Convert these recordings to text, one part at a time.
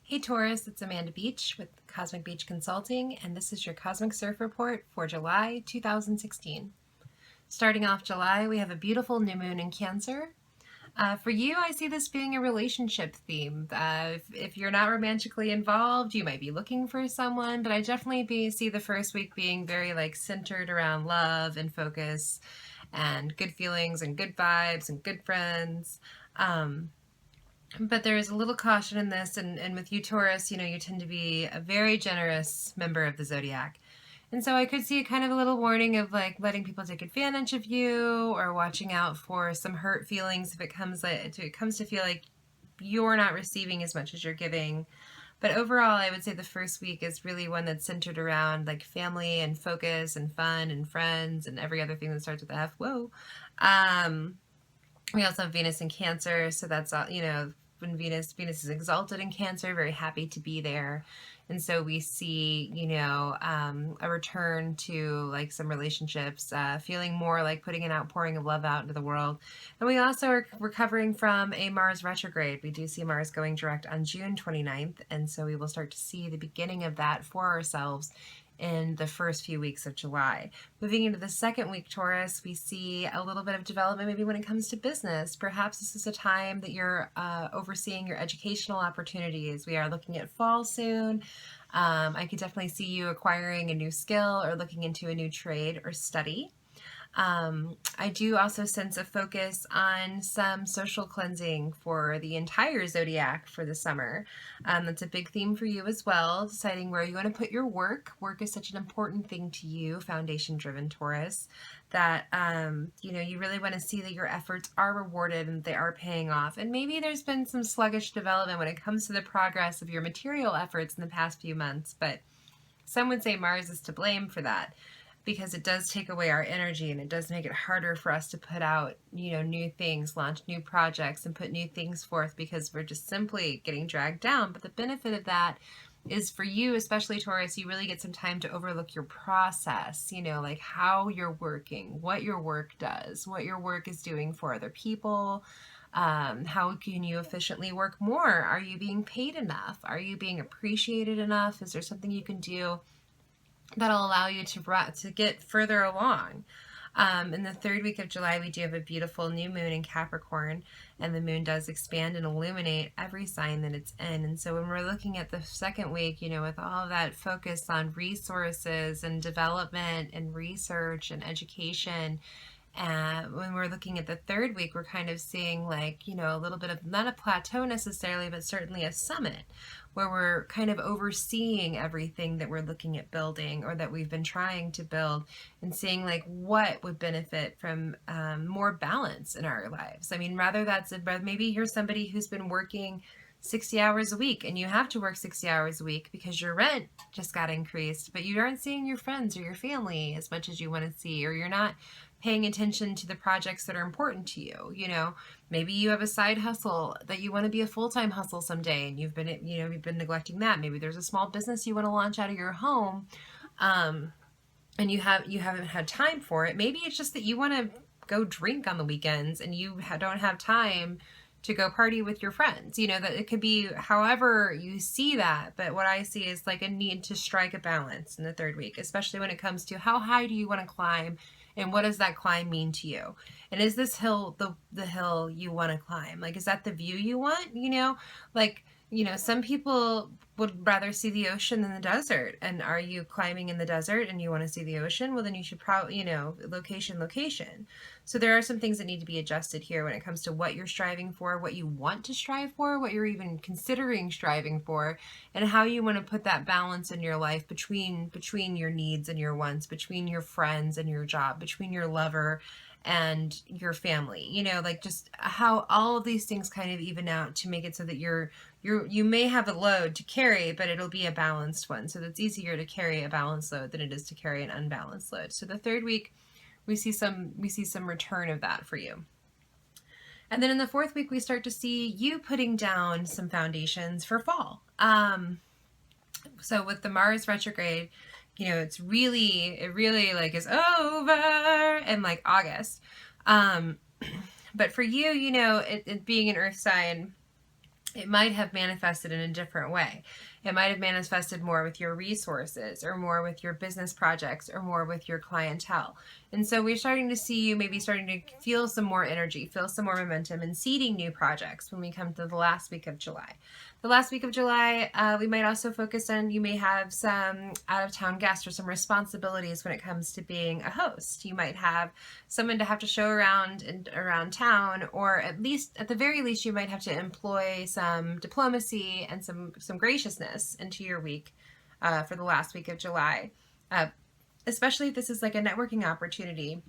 Hey Taurus, it's Amanda Beach with Cosmic Beach Consulting, and this is your Cosmic Surf Report for July 2016. Starting off July, we have a beautiful new moon in Cancer. For you, I see this being a relationship theme. If you're not romantically involved, you might be looking for someone, but I definitely see the first week being very centered around love and focus and good feelings and good vibes and good friends. But there's a little caution in this, and with you, Taurus, you tend to be a very generous member of the zodiac. And so I could see kind of a little warning of letting people take advantage of you or watching out for some hurt feelings if it comes to feel like you're not receiving as much as you're giving. But overall, I would say the first week is really one that's centered around family and focus and fun and friends and every other thing that starts with F. Whoa. We also have Venus in Cancer, so that's when Venus is exalted in Cancer, very happy to be there. And so we see, a return to some relationships, feeling more like putting an outpouring of love out into the world. And we also are recovering from a Mars retrograde. We do see Mars going direct on June 29th, and so we will start to see the beginning of that for ourselves in the first few weeks of July. Moving into the second week, Taurus, we see a little bit of development maybe when it comes to business. Perhaps this is a time that you're overseeing your educational opportunities. We are looking at fall soon. I could definitely see you acquiring a new skill or looking into a new trade or study. I do also sense a focus on some social cleansing for the entire zodiac for the summer. That's a big theme for you as well, deciding where you want to put your work. Work is such an important thing to you, foundation-driven Taurus, that you really want to see that your efforts are rewarded and they are paying off. And maybe there's been some sluggish development when it comes to the progress of your material efforts in the past few months, but some would say Mars is to blame for that, because it does take away our energy and it does make it harder for us to put out, new things, launch new projects and put new things forth because we're just simply getting dragged down. But the benefit of that is for you, especially Taurus, you really get some time to overlook your process, like how you're working, what your work does, what your work is doing for other people. How can you efficiently work more? Are you being paid enough? Are you being appreciated enough? Is there something you can do that'll allow you to get further along? In the third week of July, we do have a beautiful new moon in Capricorn, and the moon does expand and illuminate every sign that it's in. And so when we're looking at the second week, with all of that focus on resources and development and research and education, when we're looking at the third week, we're kind of seeing a little bit of not a plateau necessarily, but certainly a summit where we're kind of overseeing everything that we're looking at building or that we've been trying to build, and seeing what would benefit from more balance in our lives. I mean, maybe you're somebody who's been working 60 hours a week and you have to work 60 hours a week because your rent just got increased, but you aren't seeing your friends or your family as much as you want to see, or you're not paying attention to the projects that are important to you. Maybe you have a side hustle that you want to be a full-time hustle someday, and you've been neglecting that. Maybe there's a small business you want to launch out of your home, and you haven't had time for it. Maybe it's just that you want to go drink on the weekends and you don't have time to go party with your friends. That it could be however you see that, but what I see is a need to strike a balance in the third week, especially when it comes to how high do you want to climb and what does that climb mean to you? And is this hill the hill you want to climb? Is that the view you want? Some people would rather see the ocean than the desert. And are you climbing in the desert and you want to see the ocean? Well, then you should probably, location. So there are some things that need to be adjusted here when it comes to what you're striving for, what you want to strive for, what you're even considering striving for, and how you want to put that balance in your life between your needs and your wants, between your friends and your job, between your lover and your family, just how all of these things kind of even out to make it so that you may have a load to carry, but it'll be a balanced one. So it's easier to carry a balanced load than it is to carry an unbalanced load. So the third week, we see some return of that for you. And then in the fourth week, we start to see you putting down some foundations for fall. So with the Mars retrograde, it really is over in August. But for you, it being an earth sign, it might have manifested in a different way. It might have manifested more with your resources or more with your business projects or more with your clientele. And so we're starting to see you maybe starting to feel some more energy, feel some more momentum and seeding new projects when we come to the last week of July. The last week of July, we might also focus on, you may have some out of town guests or some responsibilities when it comes to being a host. You might have someone to have to show around and around town, or at the very least, you might have to employ some diplomacy and some graciousness into your week for the last week of July. Especially if this is like a networking opportunity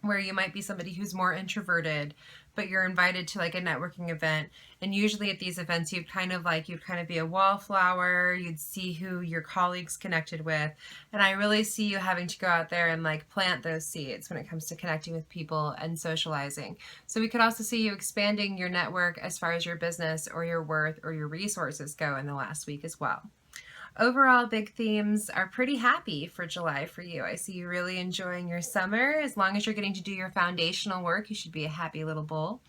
where you might be somebody who's more introverted, but you're invited to like a networking event. And usually at these events, you'd kind of be a wallflower. You'd see who your colleagues connected with. And I really see you having to go out there and like plant those seeds when it comes to connecting with people and socializing. So we could also see you expanding your network as far as your business or your worth or your resources go in the last week as well. Overall, big themes are pretty happy for July for you. I see you really enjoying your summer. As long as you're getting to do your foundational work, you should be a happy little bull.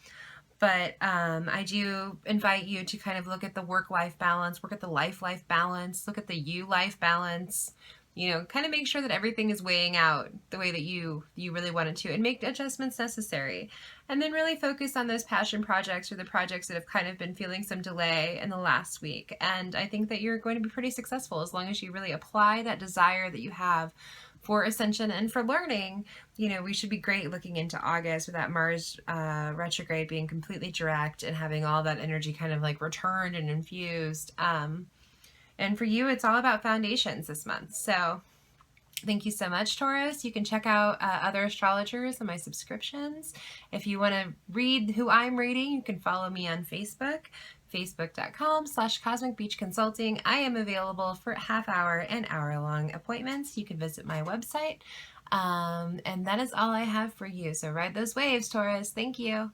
But I do invite you to kind of look at the work-life balance, work at the life-life balance, look at the you-life balance, kind of make sure that everything is weighing out the way that you really wanted to, and make adjustments necessary. And then really focus on those passion projects or the projects that have kind of been feeling some delay in the last week. And I think that you're going to be pretty successful as long as you really apply that desire that you have for ascension and for learning. We should be great looking into August with that Mars retrograde being completely direct and having all that energy kind of like returned and infused. And for you, it's all about foundations this month. So thank you so much, Taurus. You can check out other astrologers on my subscriptions. If you want to read who I'm reading, you can follow me on Facebook, facebook.com/Cosmic Beach Consulting. I am available for half-hour and hour-long appointments. You can visit my website. And that is all I have for you. So ride those waves, Taurus. Thank you.